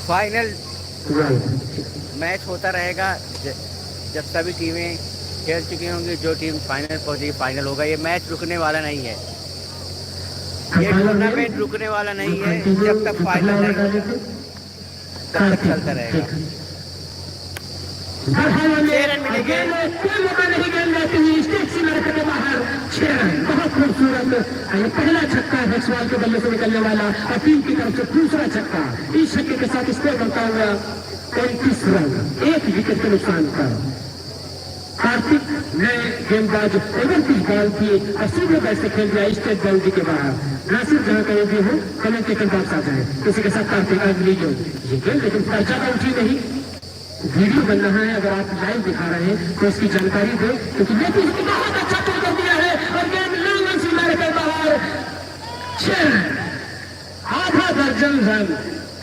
फाइनल मैच होता रहेगा जब सभी टीमें खेल चुकी होंगी। जो टीम फाइनल पहुंचेगी फाइनल होगा। ये मैच रुकने वाला नहीं है, ये टूर्नामेंट रुकने वाला नहीं है जब तक फाइनल नहीं होगा तब तक चलता रहेगा। 6 रन मिलेंगे। बहुत खूबसूरत पहला छक्का रेक्सवाल के बल्ले से निकलने वाला और टीम की तरफ से दूसरा छक्का। इस छक्के के साथ स्कोर बनता हुआ 35 रन 1 विकेट के नुकसान पर। कार्तिक नए गेंदबाज 29 बॉल की और सीधे बैट से खेल दिया स्टेट बाउंड्री के बाहर। नासिर जहां कहीं भी हो कमेंटेटर बॉक्स आ जाए किसी के साथ कार्तिक अगली गेंद ये गेंद लेकिन ज्यादा ऊंची नहीं। वीडियो बन रहा है, अगर आप लाइव दिखा रहे हैं तो इसकी जानकारी दे क्योंकि ये बहुत अच्छा टूर कर दिया है और गेंद लॉन्ग से मारे के बाहर 6 आधा दर्जन रन।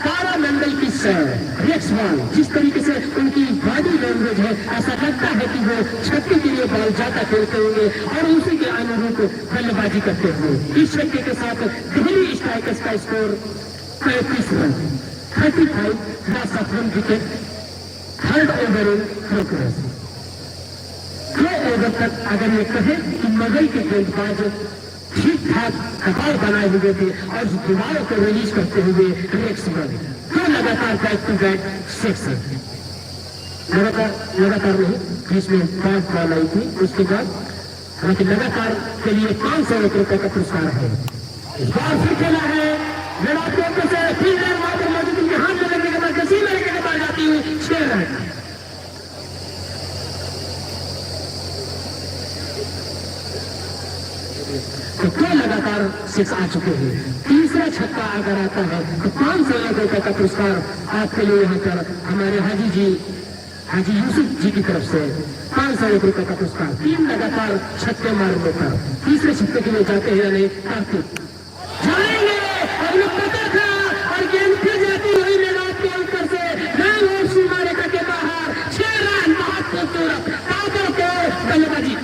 तारा मंडल की सर रेक्सवाल जिस तरीके से उनकी बॉडी लैंग्वेज है ऐसा लगता है कि वो छक्के के लिए बॉल ज्यादा खेलते होंगे और उसी के अनुरूप बल्लेबाजी करते हुए इस छक्के के साथ दिल्ली स्ट्राइकर्स का score 35 run 35 loss of 1 wicket. Third over in progress. 2 over तक अगर ये कहे कि मगई के गेंदबाज ठीक ठाक कपाल बनाए हुए थे और दीवारों को रिलीज करते हुए रेक्सवाल 2 लगातार बैक टू बैक 6 लगातार नहीं बीच में 5 बॉल आई थी उसके बाद हालांकि लगातार के लिए 500 रुपए का पुरस्कार है। इस बार फिर खेला है लड़ाकों से फील्डर वहां मौजूद उनके हाथ में लगने के बाद गसी लड़के के पास जाती हुई 6 रन। तो 2 लगातार 6 आ चुके हैं। तीसरा छक्का अगर आता है तो 500 रुपए का पुरस्कार आपके लिए यहाँ पर हमारे हाजी यूसुफ जी की तरफ से 500 रुपए का पुरस्कार। 3 लगातार छक्के मारने पर तीसरे छक्के के लिए जाते हैं नहीं कार्तिक जाएंगे और पता था और गेंद फिर जाती हुई मैदान के अंतर से सीमारेखा के बाहर 6 रन। बहुत खूबसूरत ताकत के बल्लेबाजी।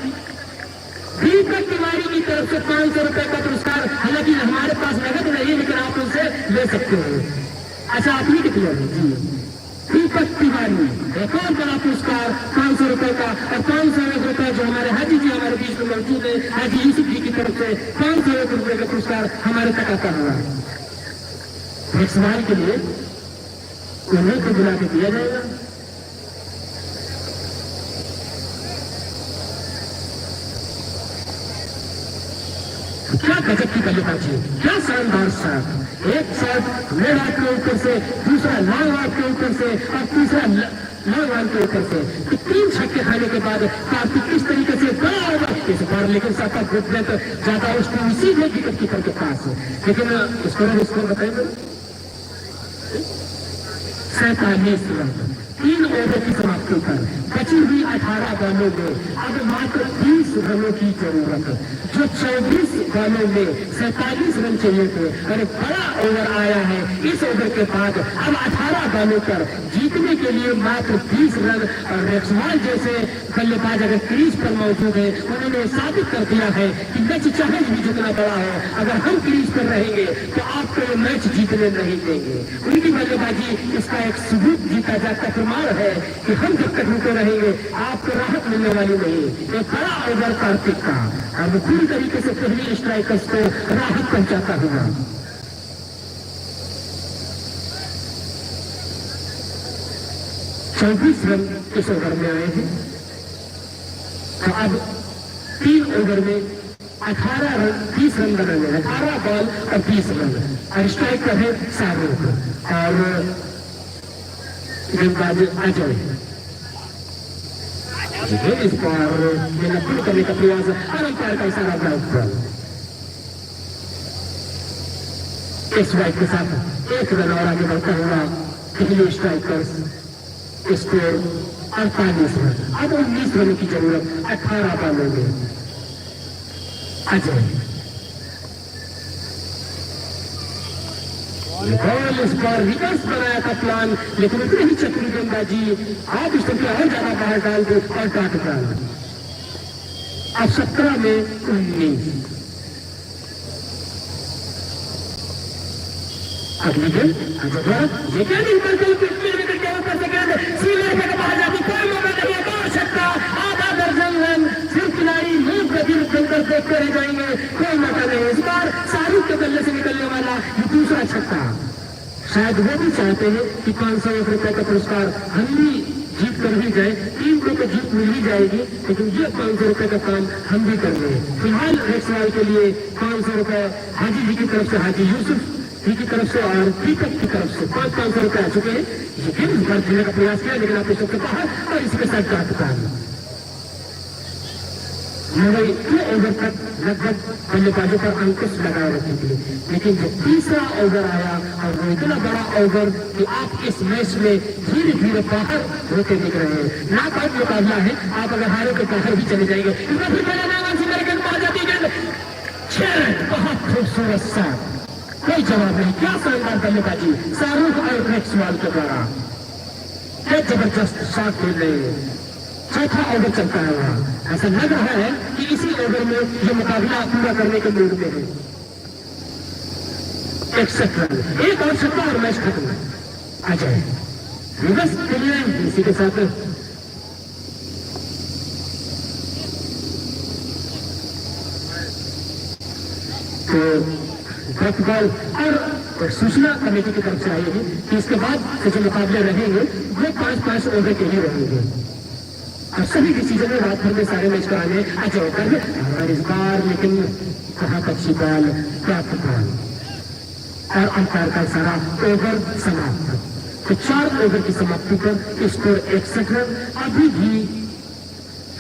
दीपक तिवारी की तरफ से 500 रुपए का पुरस्कार। हालांकि हमारे पास नगद नहीं लेकिन आप उनसे ले सकते हो। अच्छा आप ही कितने जी दीपक तिवारी एक और बड़ा पुरस्कार 500 रुपए का और 500 रुपए जो हमारे हाजी जी हमारे बीच में मौजूद है हाजी यूसुफ जी की तरफ से 500 रुपए का पुरस्कार हमारे तक आता हुआ रेक्सवाल के लिए उन्हें को बुला के दिया जाएगा। क्या गजब की बल्लेबाजी, क्या शानदार शॉट। एक शॉट मिड आउट के ऊपर से दूसरा लॉन्ग आउट के ऊपर से और तीसरा नौजवान के ऊपर से कि 3 छक्के खाने के बाद कार्तिक किस तरीके से इस बार लेकिन साथा ग्रुप में तो ज्यादा उसको इसी में विकेट कीपर के पास है। लेकिन स्कोर बताएंगे 47 रन 3 ओवर की समाप्ति पर बची हुई 18 बॉलों में अब मात्र 20 रनों की जरूरत है। जो 24 बॉलों में 47 रन चाहिए थे और बड़ा ओवर आया है। इस ओवर के बाद अब 18 बॉलों पर जीतने के लिए मात्र 20 रन और रेक्सवाल जैसे बल्लेबाज अगर क्रीज पर मौजूद है उन्होंने साबित कर दिया है कि मैच चाहे भी जितना बड़ा हो अगर हम क्रीज पर रहेंगे तो आपको ये मैच जीतने नहीं देंगे। उनकी बल्लेबाजी इसका एक सबूत जीता जाता प्रमाण है कि हम जब तक रुके रहेंगे आपको राहत मिलने वाली नहीं। एक बड़ा ओवर कार्तिक का और पूरी तरीके से पहली स्ट्राइकर्स को राहत पहुंचाता हुआ 24 रन इस ओवर में आए हैं। तो अब 3 ओवर में 18 रन 30 रन बनाने 18 बॉल और 20 रन और स्ट्राइक पर है शाहरुख और गेंदबाज अजय इस पर नकल करने का प्रयास और अंपायर का इशारा ग्राउंड पर इस वाइड के साथ 1 रन और आगे बढ़ता हुआ पहले स्ट्राइकर्स स्कोर 48 रन। अब 19 रनों की जरूरत 18 बॉलों में। अजय बॉल इस बार रिवर्स बनाया था प्लान लेकिन उतनी ही चतुर गेंदबाजी आप इस तरह और ज्यादा बाहर डाल दो और काट डाल। अब 17 में 19 अगली गेंद ये क्या नहीं बाहर जाती कोई मौका नहीं है। और छक्का आधा दर्जन रन सिर्फ खिलाड़ी मूव गति अंदर देखते रह जाएंगे कोई मौका नहीं। इस बार शाहरुख के बल्ले से निकलने वाला ये दूसरा छक्का। शायद वो भी चाहते हैं कि 500 रुपए का पुरस्कार हम भी जीत कर ही जाए। टीम को तो जीत मिल ही जाएगी लेकिन ये 500 रुपए का काम हम भी कर रहे हैं। फिलहाल रेक्सवाल के लिए 500 रुपए हाजी जी की तरफ से हाजी यूसुफ जी की तरफ से और दीपक की तरफ से 500 रुपए आ चुके हैं। ये फिर इस बार जीतने का प्रयास किया लेकिन आप सबके बाहर और इसके साथ काटता है। मुंबई 2 ओवर तक लगभग बल्लेबाजों पर अंकुश लगाए रखी थी लेकिन जो तीसरा ओवर आया और वो इतना बड़ा ओवर कि आप इस मैच में धीरे धीरे बाहर होते दिख रहे हैं। नॉकआउट मुकाबला है आप अगर हारे तो बाहर भी चले जाएंगे। बहुत खूबसूरत सा कोई जवाब नहीं। क्या शानदार बल्लेबाजी शाहरुख और रेक्सवाल के द्वारा क्या जबरदस्त शॉट खेल रहे हैं। चौथा ओवर चलता है वहां ऐसा लग रहा है कि इसी ओवर में ये मुकाबला पूरा करने के मूड में है। 61 रन 1 और छक्का और मैच खत्म। अजय रिवर्स के लिए इसी के साथ तो बॉल और सूचना कमेटी की तरफ से आएगी कि इसके बाद से जो मुकाबले रहेंगे वो 5-5 ओवर के ही रहेंगे और सभी डिसीजन में रात भर में सारे मैच कराने अजय कर और इस बार लेकिन बहुत अच्छी बॉल प्राप्त बॉल और अंपायर का सारा ओवर समाप्त। तो 4 ओवर की समाप्ति पर स्कोर 61 रन। अभी भी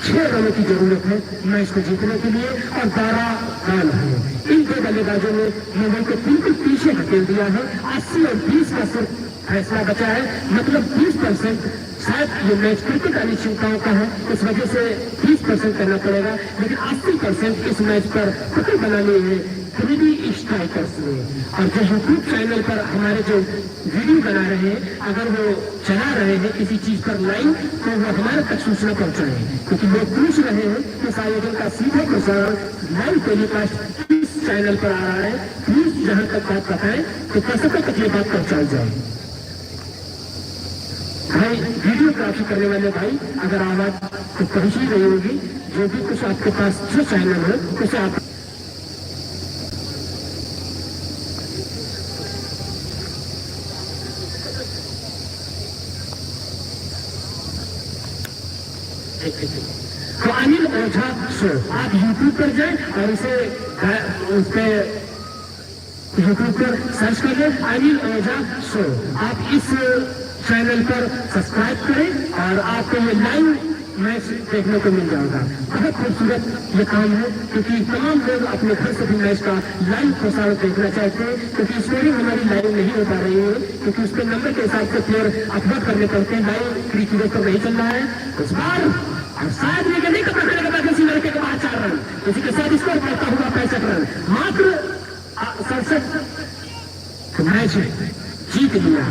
6 रनों की जरूरत है मैच को जीतने के लिए और 12 रन है। इन 2 बल्लेबाजों ने मुंबई को बिल्कुल पीछे धकेल दिया है। 80 और 20 का सिर्फ फैसला बचा है मतलब 20%। शायद ये मैच क्रिकेट अनिश्चितताओं का है इस वजह से 20% करना पड़ेगा लेकिन 80% इस मैच पर पकड़ बनानी है 3D स्ट्राइकर्स ने। और जो यूट्यूब चैनल पर हमारे जो वीडियो बना रहे हैं अगर वो चला रहे हैं किसी चीज पर लाइव तो वो हमारे तक सूचना पहुंचाए क्योंकि लोग पूछ रहे हैं कि इस आयोजन का सीधा प्रसारण लाइव टेलीकास्ट इस चैनल पर आ रहा है। प्लीज जहां तक बात बताएं तो दर्शकों तक ये बात पहुंचाई जाए। भाई वीडियो ग्राफी करने वाले भाई अगर आवाज तो पहुंच ही रही होगी जो भी कुछ आपके पास जो चैनल है उसे आप तो अनिल ओझा शो आप यूट्यूब पर जाएं और उस पे यूट्यूब पर सर्च कर लें अनिल ओझा शो। आप इस चैनल पर सब्सक्राइब करें और आपको ये लाइव मैच देखने को मिल जाएगा। बहुत खूबसूरत ये काम है, क्योंकि तमाम लोग अपने घर से भी मैच का लाइव प्रसारण देखना चाहते हैं, क्योंकि स्कोरिंग हमारी लाइव नहीं हो पा रही है, क्योंकि उसके नंबर के हिसाब से प्लेयर अपलोड करने पड़ते हैं। लाइव फ्री क्रिकेट पर नहीं चल रहा है इस बार, और शायद लेकर नहीं कपड़ा लगा किसी लड़के के बाद 4 रन, इसी के साथ स्कोर बढ़ता हुआ 65 रन, मात्र 67 मैच जीत लिया।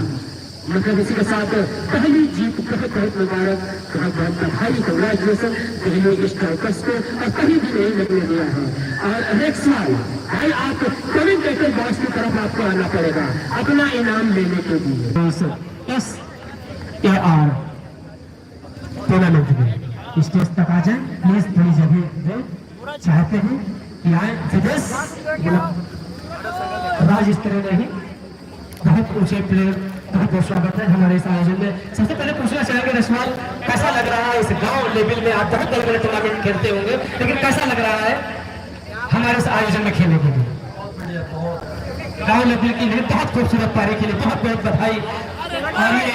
मतलब इसी के साथ पहली जीत बहुत बहुत मुबारक, बहुत बहुत बधाई, कंग्रेचुलेसन दिल्ली स्ट्राइकर्स को, और कहीं भी नहीं लगने दिया है। और नेक्स्ट सवाल भाई, आप कमेंटेटर बॉक्स की तरफ आपको आना पड़ेगा अपना इनाम लेने के लिए। SAR टूर्नामेंट में स्टेज तक आ जाए प्लीज, थोड़ी जगह दे, चाहते हैं कि आए विदेश राज्य स्तरीय नहीं, बहुत ऊंचे प्लेयर, बहुत बहुत स्वागत है हमारे इस आयोजन में। सबसे पहले पूछना चाहेंगे रसवाल, कैसा लग रहा है इस गांव लेवल में? आप बहुत बड़े बड़े टूर्नामेंट खेलते होंगे, लेकिन कैसा लग रहा है हमारे इस आयोजन में खेलने के लिए? गांव लेवल की लिए बहुत खूबसूरत पारी के लिए बहुत बहुत बधाई। और ये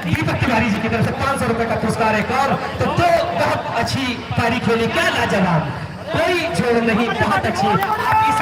दीपक तिवारी जी की तरफ से 500 रुपए का पुरस्कार एक और, तो 2 बहुत अच्छी पारी खेली, क्या लाजवाब, कोई जोड़ नहीं, बहुत अच्छी। आप इस